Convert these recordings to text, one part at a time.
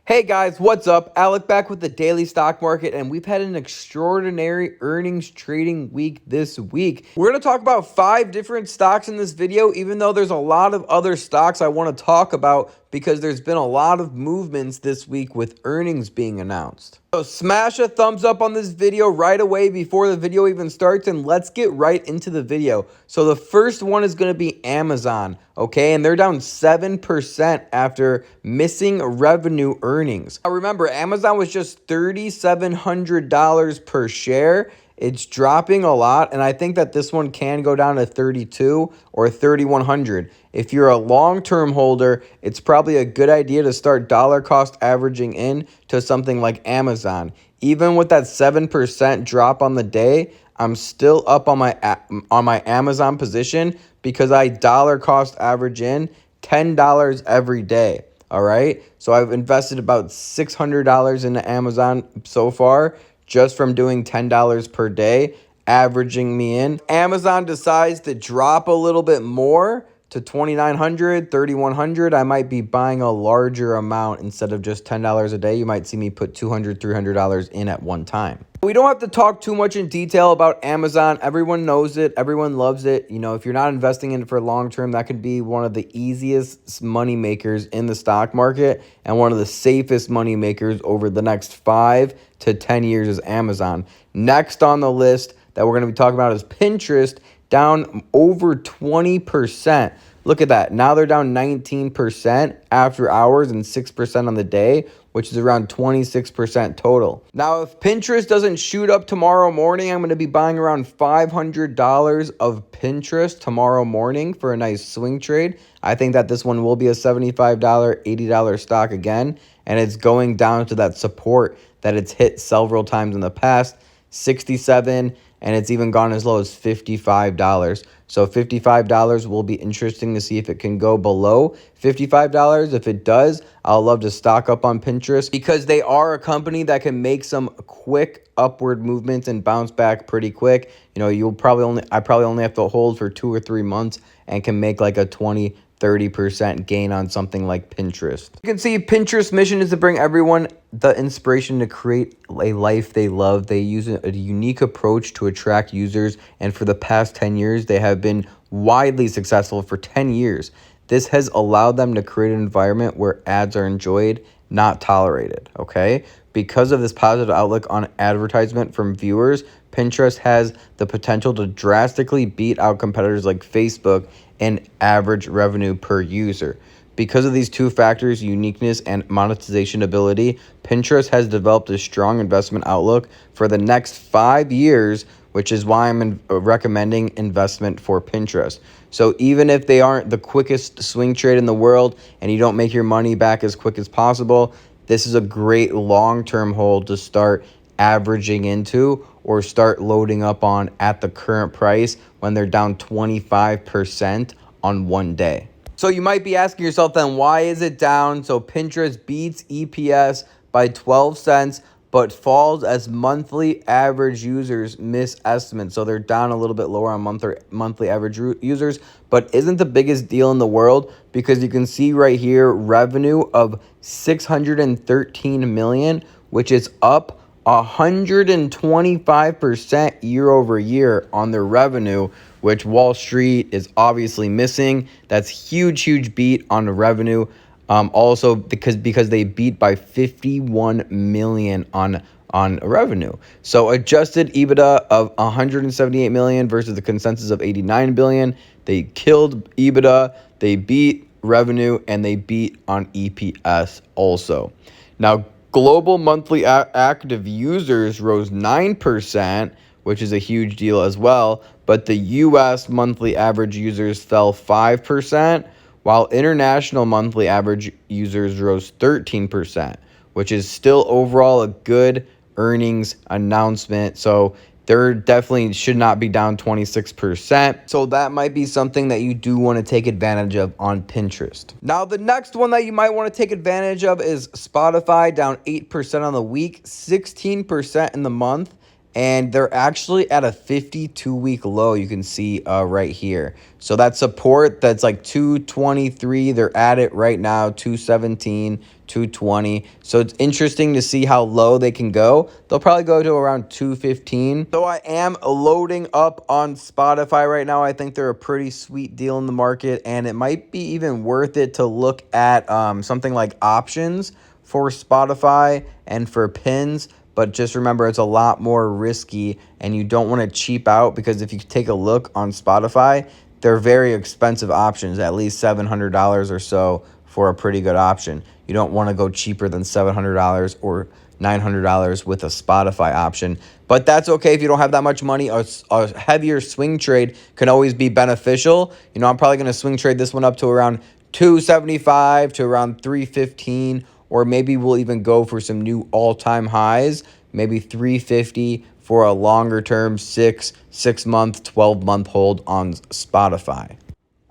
Hey guys, what's up? Alec back with the daily stock market, and we've had an extraordinary earnings trading week this week. We're going to talk about 5 different stocks in this video, even though there's a lot of other stocks I want to talk about because there's been a lot of movements this week with earnings being announced. So smash a thumbs up on this video right away before the video even starts, and let's get right into the video. So the first one is going to be Amazon, okay? And they're down 7% after missing revenue earnings. Now remember, Amazon was just $3,700 per share. It's dropping a lot, and I think that this one can go down to 32 or 3,100. If you're a long-term holder, it's probably a good idea to start dollar cost averaging in to something like Amazon. Even with that 7% drop on the day, I'm still up on my Amazon position because I dollar cost average in $10 every day. All right, so I've invested about $600 into Amazon so far, just from doing $10 per day, averaging me in. Amazon decides to drop a little bit more to $2,900, $3,100. I might be buying a larger amount instead of just $10 a day. You might see me put $200, $300 in at one time. We don't have to talk too much in detail about Amazon. Everyone knows it. Everyone loves it. You know, if you're not investing in it for long term, that could be one of the easiest money makers in the stock market and one of the safest money makers over the next 5 to 10 years is Amazon. Next on the list that we're going to be talking about is Pinterest, down over 20%. Look at that. Now they're down 19% after hours and 6% on the day, which is around 26% total. Now, if Pinterest doesn't shoot up tomorrow morning, I'm going to be buying around $500 of Pinterest tomorrow morning for a nice swing trade. I think that this one will be a $75, $80 stock again, and it's going down to that support that it's hit several times in the past, 67, and it's even gone as low as $55. So $55 will be interesting to see if it can go below $55. If it does, I'll love to stock up on Pinterest because they are a company that can make some quick upward movements and bounce back pretty quick. You know, I probably only have to hold for 2 or 3 months and can make like a 20-30% gain on something like Pinterest. You can see Pinterest's mission is to bring everyone the inspiration to create a life they love. They use a unique approach to attract users, and for the past 10 years, they have been widely successful for 10 years. This has allowed them to create an environment where ads are enjoyed, not tolerated, okay? Because of this positive outlook on advertisement from viewers, Pinterest has the potential to drastically beat out competitors like Facebook in average revenue per user. Because of these two factors, uniqueness and monetization ability, Pinterest has developed a strong investment outlook for the next 5 years, which is why I'm recommending investment for Pinterest. So even if they aren't the quickest swing trade in the world and you don't make your money back as quick as possible, this is a great long-term hold to start averaging into or start loading up on at the current price when they're down 25% on one day. So you might be asking yourself then, why is it down? So Pinterest beats EPS by 12 cents, but falls as monthly average users miss estimates. So they're down a little bit lower on monthly average users, but isn't the biggest deal in the world because you can see right here revenue of $613 million, which is up 125% year over year on their revenue, which Wall Street is obviously missing. That's huge beat on the revenue. Also because they beat by 51 million on revenue. So adjusted EBITDA of 178 million versus the consensus of 89 billion. They killed EBITDA, they beat revenue, and they beat on EPS also. Now, global monthly active users rose 9%, which is a huge deal as well, but the U.S. monthly average users fell 5%, while international monthly average users rose 13%, which is still overall a good earnings announcement. So there definitely should not be down 26%. So that might be something that you do want to take advantage of on Pinterest. Now, the next one that you might want to take advantage of is Spotify, down 8% on the week, 16% in the month. and they're actually at a 52-week low. You can see right here. So that support that's like 223, they're at it right now, 217, 220. So it's interesting to see how low they can go. They'll probably go to around 215. So I am loading up on Spotify right now. I think they're a pretty sweet deal in the market, and it might be even worth it to look at something like options for Spotify and for pins. But just remember, it's a lot more risky, and you don't want to cheap out, because if you take a look on Spotify, they're very expensive options, at least $700 or so for a pretty good option. You don't want to go cheaper than $700 or $900 with a Spotify option. But that's okay if you don't have that much money. A heavier swing trade can always be beneficial. I'm probably going to swing trade this one up to around 275 to around 315, or maybe we'll even go for some new all-time highs, maybe 350 for a longer term 6-month, 12-month hold on Spotify.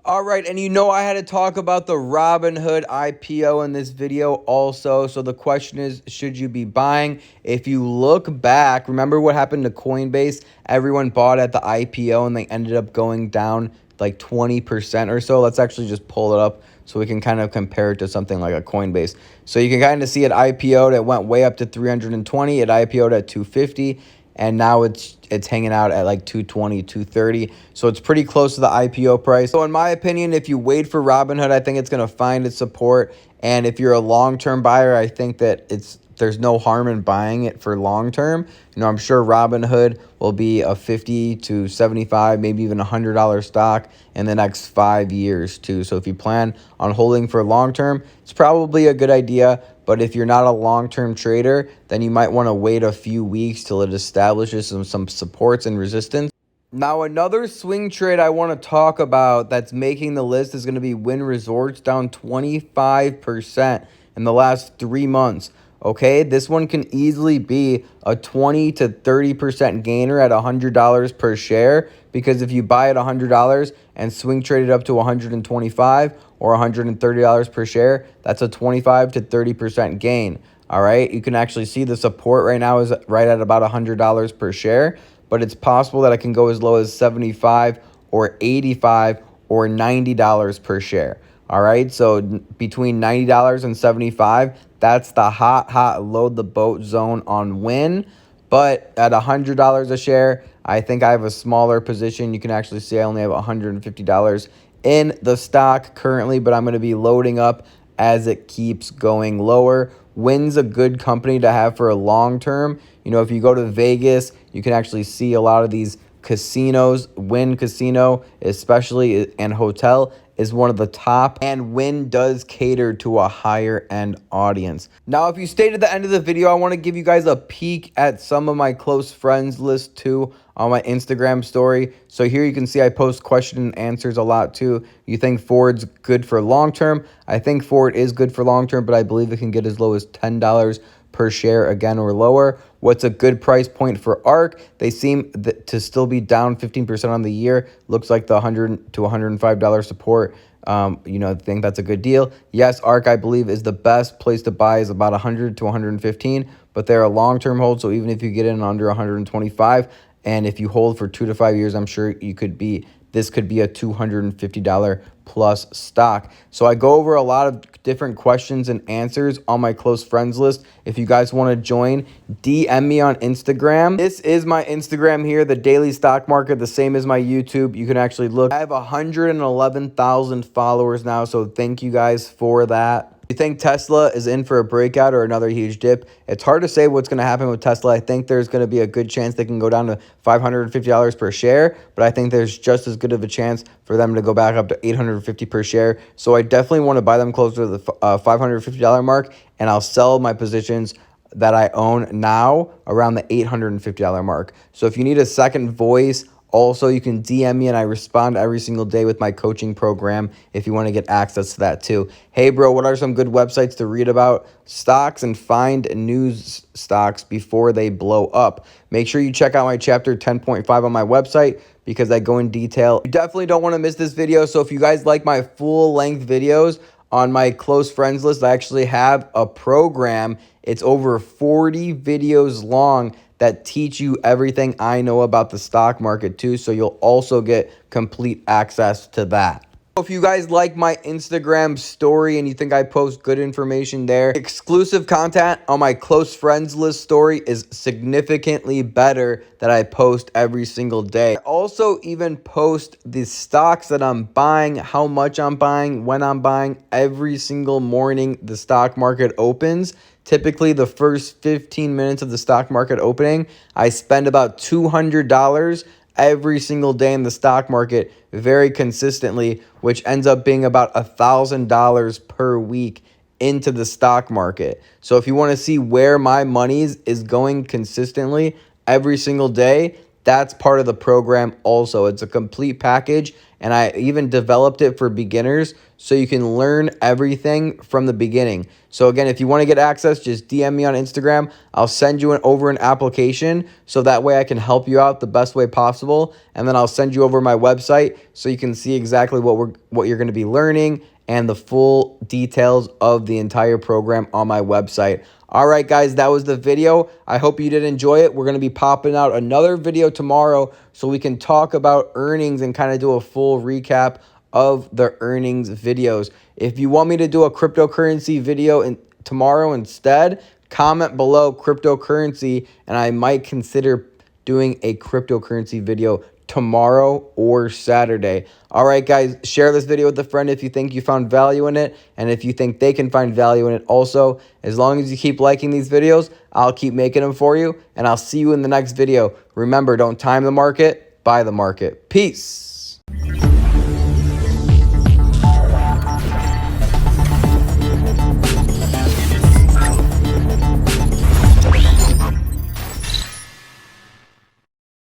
All right, and I had to talk about the Robinhood IPO in this video also. So the question is, should you be buying? If you look back, remember what happened to Coinbase? Everyone bought at the IPO and they ended up going down like 20% or so. Let's actually just pull it up so we can kind of compare it to something like a Coinbase. So you can kind of see it IPO'd, it went way up to 320, it IPO'd at 250. And now it's hanging out at like 220, 230. So it's pretty close to the IPO price. So in my opinion, if you wait for Robinhood, I think it's going to find its support. And if you're a long-term buyer, I think that there's no harm in buying it for long-term. I'm sure Robinhood will be a 50 to 75, maybe even $100 stock in the next 5 years too. So if you plan on holding for long-term, it's probably a good idea. But if you're not a long-term trader, then you might want to wait a few weeks till it establishes some supports and resistance. Now, another swing trade I want to talk about that's making the list is going to be Wynn Resorts, down 25% in the last 3 months. Okay, this one can easily be a 20 to 30% gainer at $100 per share, because if you buy at $100 and swing trade it up to $125 or $130 per share, that's a 25 to 30% gain. All right, you can actually see the support right now is right at about $100 per share, but it's possible that it can go as low as $75 or $85 or $90 per share. All right, so between $90 and $75, that's the hot load the boat zone on Wynn. But at $100 a share, I think I have a smaller position. You can actually see I only have $150 in the stock currently, but I'm going to be loading up as it keeps going lower. Wynn's a good company to have for a long term. If you go to Vegas, you can actually see a lot of these casinos. Wynn Casino, especially, and hotel, is one of the top, and Wynn does cater to a higher end audience. Now, if you stay to the end of the video, I want to give you guys a peek at some of my close friends list too on my Instagram story. So here you can see I post question and answers a lot too. You think Ford's good for long term? I think Ford is good for long term, but I believe it can get as low as $10 per share again or lower. What's a good price point for ARK? They seem to still be down 15% on the year. Looks like the $100 to $105 support. I think that's a good deal. Yes, ARK, I believe, is the best place to buy, is about 100 to 115, but they're a long-term hold. So even if you get in under 125, and if you hold for 2 to 5 years, I'm sure this could be a $250 plus stock. So I go over a lot of different questions and answers on my close friends list. If you guys want to join, DM me on Instagram. This is my Instagram here, the Daily Stock Market, the same as my YouTube. You can actually look. I have 111,000 followers now, so thank you guys for that. You think Tesla is in for a breakout or another huge dip? It's hard to say what's going to happen with Tesla. I think there's going to be a good chance they can go down to $550 per share, but I think there's just as good of a chance for them to go back up to $850 per share. So I definitely want to buy them closer to the $550 mark, and I'll sell my positions that I own now around the $850 mark. So if you need a second voice, also, you can DM me, and I respond every single day with my coaching program if you want to get access to that too. Hey, bro, what are some good websites to read about stocks and find news stocks before they blow up? Make sure you check out my chapter 10.5 on my website, because I go in detail. You definitely don't want to miss this video. So if you guys like my full-length videos on my close friends list, I actually have a program. It's over 40 videos long that teach you everything I know about the stock market too. So you'll also get complete access to that. If you guys like my Instagram story and you think I post good information there, exclusive content on my close friends list story is significantly better that I post every single day. I also even post the stocks that I'm buying, how much I'm buying, when I'm buying every single morning the stock market opens. Typically, the first 15 minutes of the stock market opening, I spend about $200 every single day in the stock market very consistently, which ends up being about $1,000 per week into the stock market. So if you want to see where my money is going consistently every single day, that's part of the program also. It's a complete package, and I even developed it for beginners so you can learn everything from the beginning. So again, if you want to get access, just DM me on Instagram. I'll send you over an application so that way I can help you out the best way possible, and then I'll send you over my website so you can see exactly what you're going to be learning and the full details of the entire program on my website. All right, guys, that was the video. I hope you did enjoy it. We're going to be popping out another video tomorrow so we can talk about earnings and kind of do a full recap of the earnings videos. If you want me to do a cryptocurrency video tomorrow instead, comment below cryptocurrency, and I might consider doing a cryptocurrency video tomorrow or Saturday. All right, guys, share this video with a friend if you think you found value in it, and if you think they can find value in it also. As long as you keep liking these videos, I'll keep making them for you, and I'll see you in the next video. Remember, don't time the market, buy the market. Peace.